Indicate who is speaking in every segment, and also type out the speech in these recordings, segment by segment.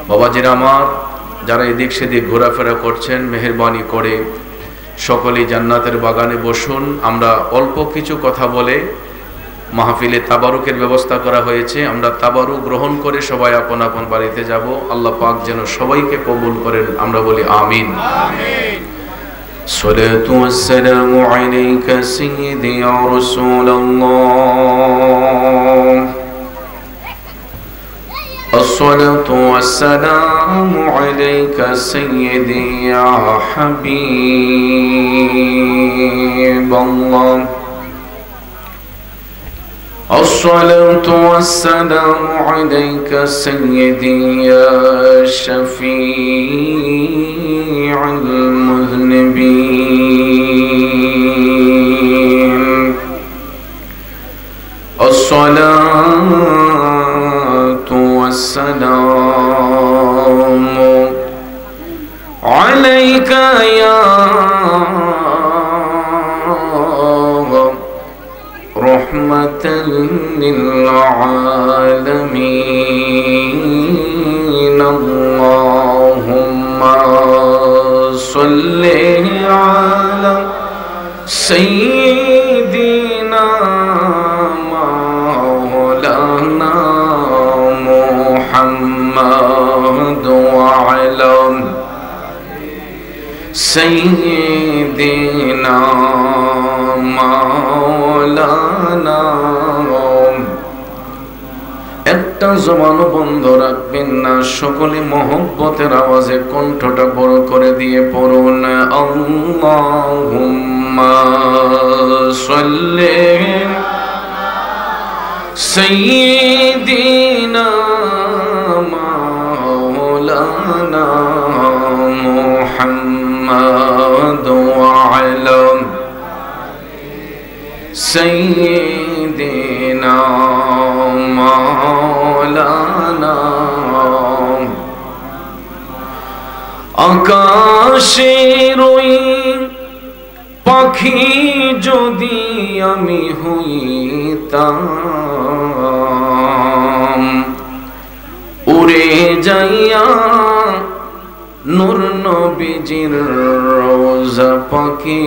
Speaker 1: বাবাজিরা আমার, যারা এদিক সেদিক ঘোরাফেরা করছেন, মেহেরবানি করে সকলেই জান্নাতের বাগানে বসুন। আমরা অল্প কিছু কথা বলে মাহফিলে তাবারুকের ব্যবস্থা করা হয়েছে। আমরা তাবারুক গ্রহণ করে সবাই আপন আপন বাড়িতে যাব। আল্লাহ পাক যেন সবাইকে কবুল করেন, আমরা বলি আমিন। الصلاة والسلام عليك سيدي يا رسول الله، الصلاة والسلام عليك سيدي يا حبيب الله، الصلاة والسلام عليك سيدي يا شفيع المذنبين، الصلاة والسلام عليك يا رحمة للعالمين، اللهم صل على سيدنا مولانا محمد وعلى سيدنا مولانا। একটা জবানও বন্ধ রাখবেন না, সকলে মহব্বতের আওয়াজে কণ্ঠটা বড় করে দিয়ে পড়ুন আল্লাহুম্মা সাল্লি সাইয়্যিদিনা মাওলানা মুহাম্মদ ওয়া আলা সাইয়্যিদিনা মাওলানা। আকাশের ওই পাখি যদি আমি হইতাম, উড়ে যাইয়া নূর নবীজির রওজা পাকে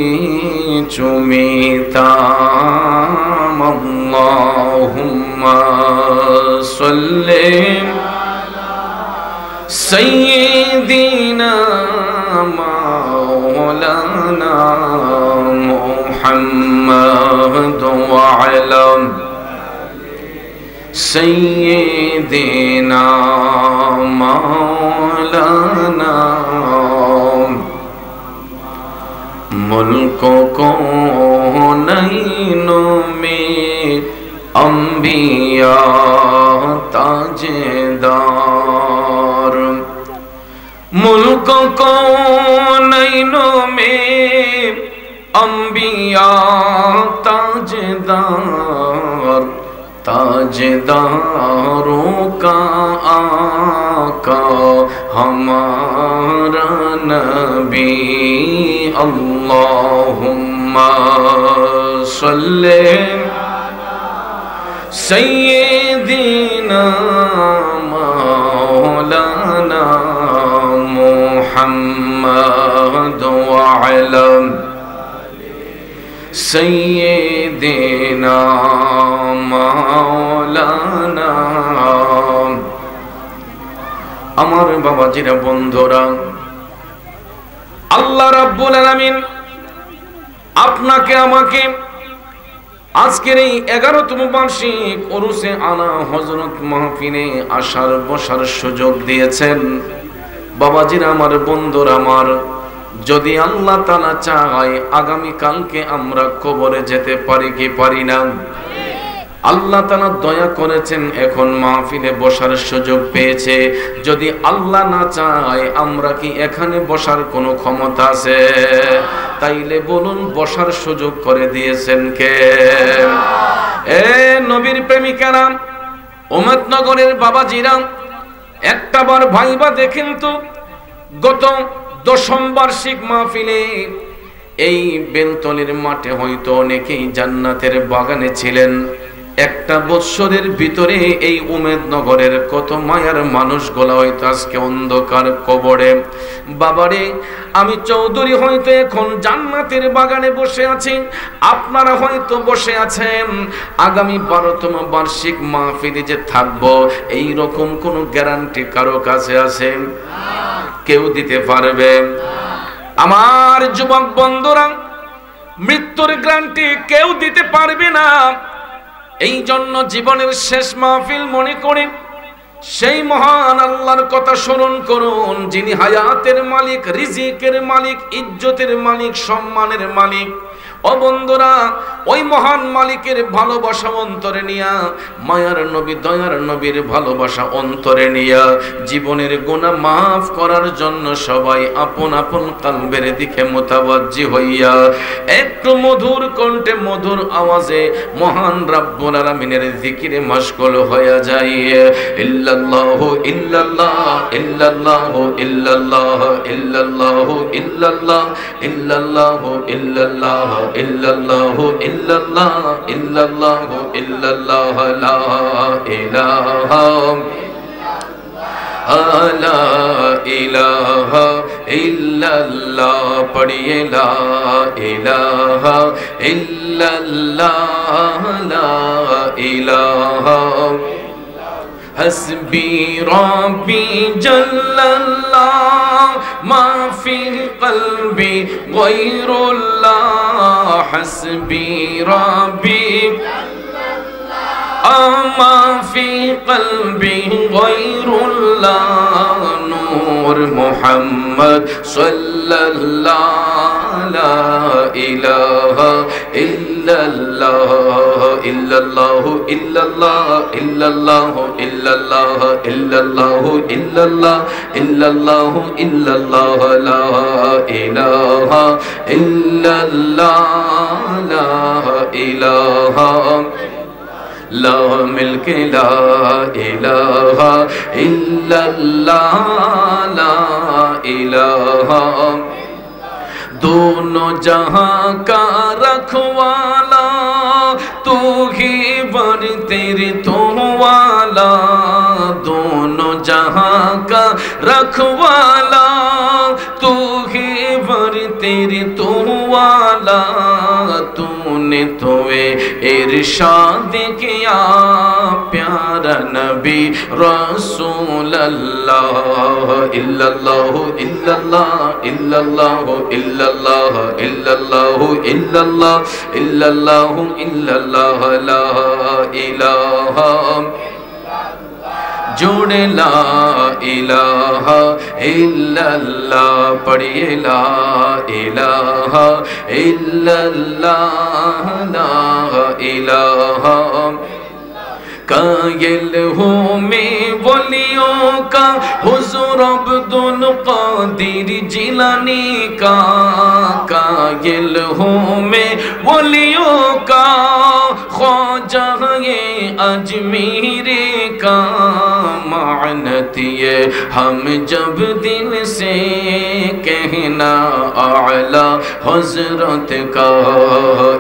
Speaker 1: চুমিতাম। আল্লাহুম্মা সাল্লি আলা সাইয়্যিদিনা মাওলানা মুহাম্মদ ওয়া আলা সাইয়্যিদিনা মাওলানা। मुल्क कौनैन में अंबिया ताजेदार, मुल्क कौनैन में अंबिया ताजेदार, ताजेदारों का आका हमारा नबी। अल्लाहुम्मा सल्ले सय्यिदिना मौलाना मुहम्मद व अला सय्यिदिना मौलाना। আমার বাবাজিরা, বন্ধুরা, আল্লাহ রাব্বুল আলামিন আপনাকে আমাকে আজকের এই 11তম বার্ষিক উরুসে আনা হযরত মাহফিলে আসার বসার সুযোগ দিয়েছেন। বাবাজিরা আমার, বন্ধুরা আমার, যদি আল্লাহ তাআলা চায় আগামী কালকে আমরা কবরে যেতে পারি কি পারি না? আল্লাহ তাআলা দয়া করেছেন, এখন মাহফিলে বসার সুযোগ পেয়েছে। যদি আল্লাহ না চায় আমরা কি এখানে বসার কোনো ক্ষমতা আছে? তাইলে বলুন, বসার সুযোগ করে দিয়েছেন কে? এ নবীর প্রেমিকারা, উম্মতনগরের বাবাজিরা, একটাবার ভাইবা দেখেন তো, গত 10ম বার্ষিক মাহফিলে এই বেলতলির মাঠে হয়তো অনেকেই জান্নাতের বাগানে ছিলেন। একটা বৎসরের ভিতরে এই উমেদনগরের কত মায়ার মানুষগুলা হয়তো আজকে অন্ধকার কবরে। বাবারে, আমি চৌধুরী হয়তো এখন জান্নাতের বাগানে বসে আছি, আপনারা হয়তো বসে আছেন। আগামী 12তম বার্ষিক মাহফিলে যে থাকবো এই রকম কোনো গ্যারান্টি কারো কাছে আছে? কেউ দিতে পারবে? আমার যুবক বন্ধুরা, মৃত্যুর গ্যারান্টি কেউ দিতে পারবে না। এই জন্য জীবনের শেষ মাহফিল মনে করে সেই মহান আল্লাহর কথা স্মরণ করুন, যিনি হায়াতের মালিক, রিজিকের মালিক, ইজ্জতের মালিক, সম্মানের মালিক। ও বন্ধুরা, ওই মহান মালিকের ভালোবাসা অন্তরে নিয়া, মায়ার নবী দয়ার নবীর ভালোবাসা অন্তরে নিয়া জীবনের গুনাহ মাফ করার জন্য সবাই আপন আপন কলবের দিকে মুতাওয়াজ্জি হইয়া একটু মধুর কণ্ঠে মধুর আওয়াজে মহান রব্বুল আলামিনের জিকিরে মশগুল হয়ে যায়। ইল্লাল্লাহু ইল্লাল্লাহ ইল্লাল্লাহু ইল্লাল্লাহ ইল্লাল্লাহু ইল্লাল্লাহ ইল্লাল্লাহু ইল্লাল্লাহ ইল্লাল্লাহু ইল্লাল্লাহ ইল্লাল্লাহু ইল্লাল্লাহ লা ইলাহা লা ইলাহা ইল্লাল্লাহ পড়িয়ে লা ইলাহা ইল্লাল্লাহ লা ইলাহা حسبي ربي جل الله ما في قلبي غير الله حسبي ربي ما في قلبي غير الله نور محمد صلى الله لا إله إلا الله إلا الله إلا الله إلا الله إلا الله إلا الله إلا الله إلا الله إلا الله لا إله إلا الله لا إله لا ملك لا إله إلا الله لا إله दोनों जहां का रखवाला तू ही बर तेरे तो वाला दोनों जहां का रखवाला तू ही बर तेरे तो वाला तूने तोए इरशाद किया प्यारा नबी रसूल अल्लाह इल्लल्लाह इल्लल्लाह इल्लल्लाह इल्लल्लाह इल्लल्लाह इल्लल्लाह इल्लल्लाह इल्लल्लाह ला इलाहा जोड़े ला इलाहा इल्लल्लाह पढ़िए ला इलाहा इल्लल्लाह ला इलाहा कायल हूँ मैं वलियों का हुज़ूर अब्दुल कादिर जिलानी का कायल हूँ मैं वलियों का ख्वाजा ये अजमीर का मानत ये हम जब दिल से कहना आला हज़रत का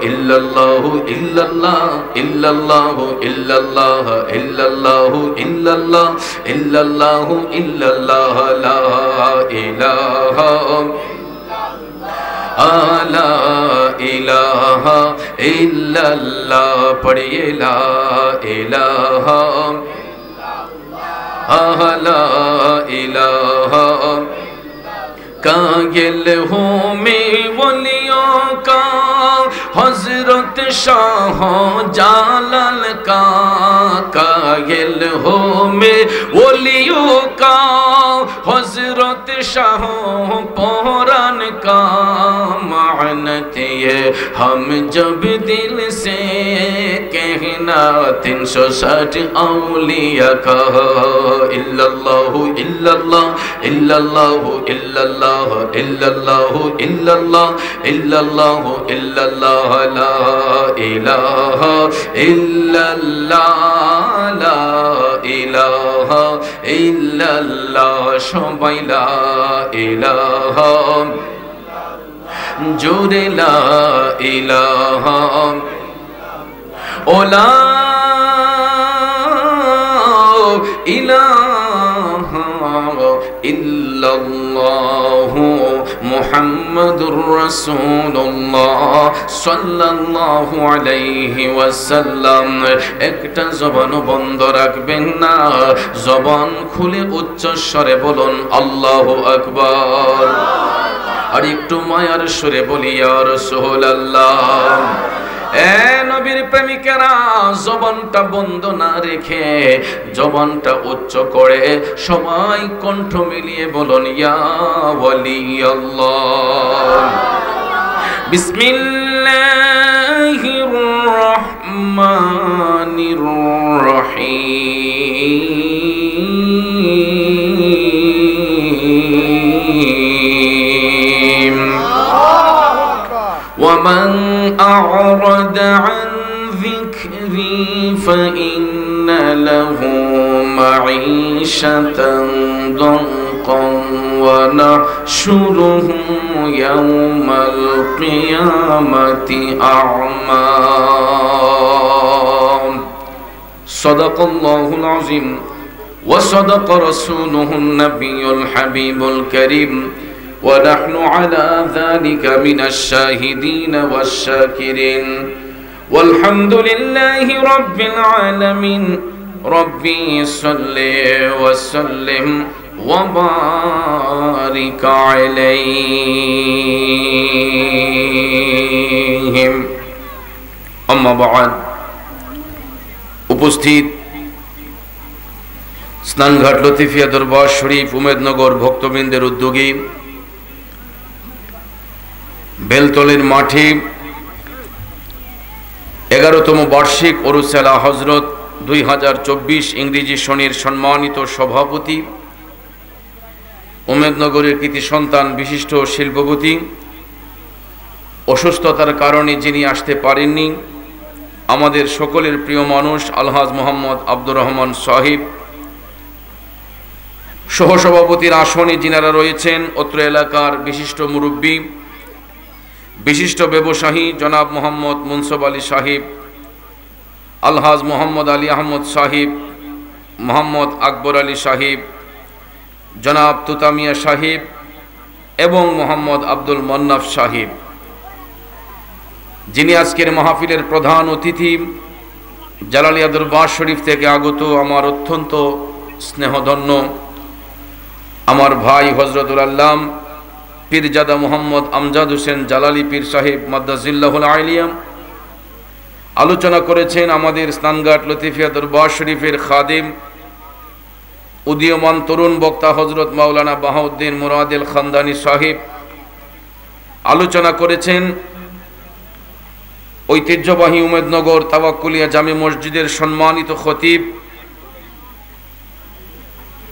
Speaker 1: इल्लल्लाह इल्लल्लाह इल्लल्लाह इल्लल्लाह इल्लल्लाह इल्लल्लाह इल्लल्लाह इल्लल्लाह ला इलाहा ला इलाहा इल्लल्लाह पढ़िए ला इलाहा ला इलाहा कायल हूँ मैं वलियों का हज़रत शाह जालाल का कायल हूँ मैं वलियों का हज़रत शाह पौरान का मानत ये हम जब दिल से कहना 360 औलिया का इल्लल्लाह इल्लल्लाह इल्लल्लाह इल्लल्लाह इल्लल्लाह इल्लल्लाह इल्लल्लाह इल्लल्लाह ला इलाहा इल्लल्लाह ला इलाहा इल्लल्लाह সবাই লা ইলাহা জোরে লা ইলাহা ও লা ইলাহা ইল্লাল্লাহু মুহাম্মাদুর রাসূলুল্লাহ সাল্লাল্লাহু আলাইহি ওয়াসাল্লাম। একটা জবান বন্ধ রাখবেন না, জবান খুলে উচ্চ স্বরে বলুন আল্লাহু আকবার। আর একটু মায়ার সুরে বলি ইয়া রাসূলুল্লাহ। এ নবীর প্রেমিকেরা, জবানটা বন্ধ না রেখে জবানটা উচ্চ করে সবাই কণ্ঠ মিলিয়ে বলুন ইয়া ওয়ালি আল্লাহ। বিসমিল্লাহির রহমানির রহিম। ومن أعرض عن ذكري فإن له معيشة ضنكا ونحشره يوم القيامة أعمى صدق الله العظيم وصدق رسوله النبي الحبيب الكريم ونحن على ذلك من الشاهدين والشاكرين والحمد لله رب العالمين ربي صل وسلم وبارك عليهم أما بعد উপস্থিত স্নানঘাট লতিফিয়া দরবার শরীফ উমেদনগর ভক্তবৃন্দের উদ্যোগী বেলতলের মাঠে 11তম বার্ষিক ওরুস আলা হযরত 2024 ইংরেজি সনের সম্মানিত সভাপতি, উমেদনগরের কৃতি সন্তান বিশিষ্ট শিল্পপতি, অসুস্থতার কারণে যিনি আসতে পারেননি, আমাদের সকলের প্রিয় মানুষ আলহাজ মোহাম্মদ আব্দুর রহমান সাহিব, সহসভাপতির আসনে যিনারা রয়েছেন অত্র এলাকার বিশিষ্ট মুরব্বী, বিশিষ্ট ব্যবসায়ী জনাব মোহাম্মদ মুনসব আলী সাহিব, আলহাজ মোহাম্মদ আলী আহমদ সাহিব, মোহাম্মদ আকবর আলী সাহিব, জনাব তুতামিয়া সাহিব এবং মোহাম্মদ আব্দুল মন্নাফ সাহিব, যিনি আজকের মাহফিলের প্রধান অতিথি, জালালিয়া দরবার শরীফ থেকে আগত আমার অত্যন্ত স্নেহধন্য আমার ভাই হযরতুল আল্লাম পীরজাদা মোহাম্মদ আমজাদ হোসেন জালালি পীর সাহেব মাদ্দাজিল্লাহুল আলিয়াম আলোচনা করেছেন। আমাদের স্নানঘাট লতিফিয়া দরবার শরীফের খাদিম উদীয়মান তরুণ বক্তা হযরত মাওলানা বাহাউদ্দিন মুরাদিল খানদানী সাহেব আলোচনা করেছেন। ঐতিহ্যবাহী উমেদনগর তাওয়াক্কুলিয়া জামে মসজিদের সম্মানিত খতিব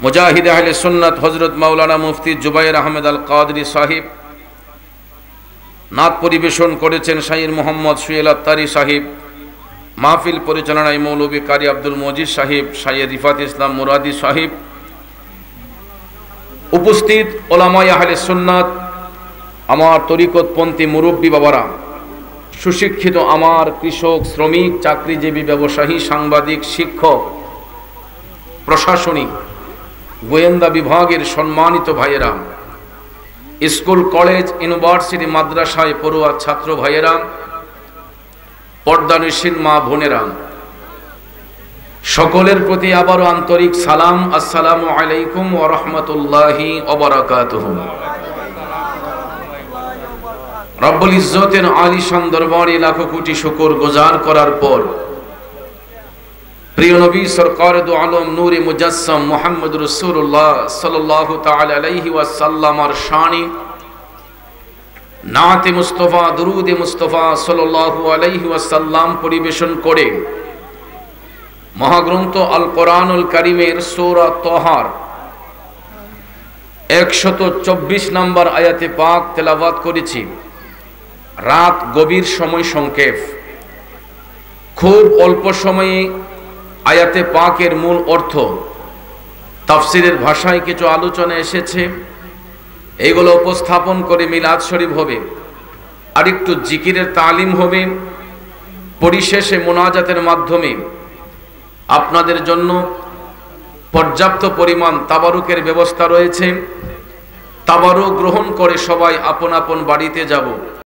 Speaker 1: মুজাহিদ আহলে সুন্নাত হযরত মাওলানা মুফতি জুবাইর আহমেদ আল কাদরি সাহিব নাত পরিবেশন করেছেন শাইর মোহাম্মদ সুয়েল আত্তারি সাহিব। মাহফিল পরিচালনায় মৌলভী কারি আব্দুল মজিদ সাহিব, শাইর রিফাত ইসলাম মুরাদি সাহিব। উপস্থিত ওলামায়ে আহলে সুন্নাত, আমার তরিকতপন্থী মুরব্বী বাবারা, সুশিক্ষিত আমার কৃষক, শ্রমিক, চাকরিজীবী, ব্যবসায়ী, সাংবাদিক, শিক্ষক, প্রশাসনিক, গোয়েন্দা বিভাগের সম্মানিত ভাইয়েরা, স্কুল, কলেজ, ইউনিভার্সিটি, মাদ্রাসায় পড়ুয়া ছাত্র ভাইয়েরা, পর্দানশীল মা বোনেরা, সকলের প্রতি আবারও আন্তরিক সালাম। আসসালামু আলাইকুম ওয়া রাহমাতুল্লাহি ওয়া বারাকাতুহু। রব্বুল ইজ্জতের আলিশান দরবারে লাখো কোটি শুকর গুজার করার পর প্রিয় নবী সরকার দু আলম নূরে মুজাসসাম মুহাম্মদ রাসূলুল্লাহ সাল্লাল্লাহু তাআলা আলাইহি ওয়াসাল্লামের শানে নাতে মুস্তাফা, দুরুদে মুস্তাফা সাল্লাল্লাহু আলাইহি ওয়াসাল্লাম পরিবেশন করে মহাগ্রন্থ আল কোরআনুল কারীমের সূরা তাহার 124 নম্বর আয়াতে পাক তেলাওয়াত করেছি। রাত গভীর, সময় সংক্ষেপ, খুব অল্প সময়ে আয়াতে পাকের মূল অর্থ তাফসিরের ভাষায় কিছু আলোচনা এসেছে, এইগুলো উপস্থাপন করে মিলাদ শরীফ হবে, আর একটু জিকিরের তালিম হবে। পরিশেষে মোনাজাতের মাধ্যমে আপনাদের জন্য পর্যাপ্ত পরিমাণ তাবারুকের ব্যবস্থা রয়েছে। তাবারুক গ্রহণ করে সবাই আপন আপন বাড়িতে যাব।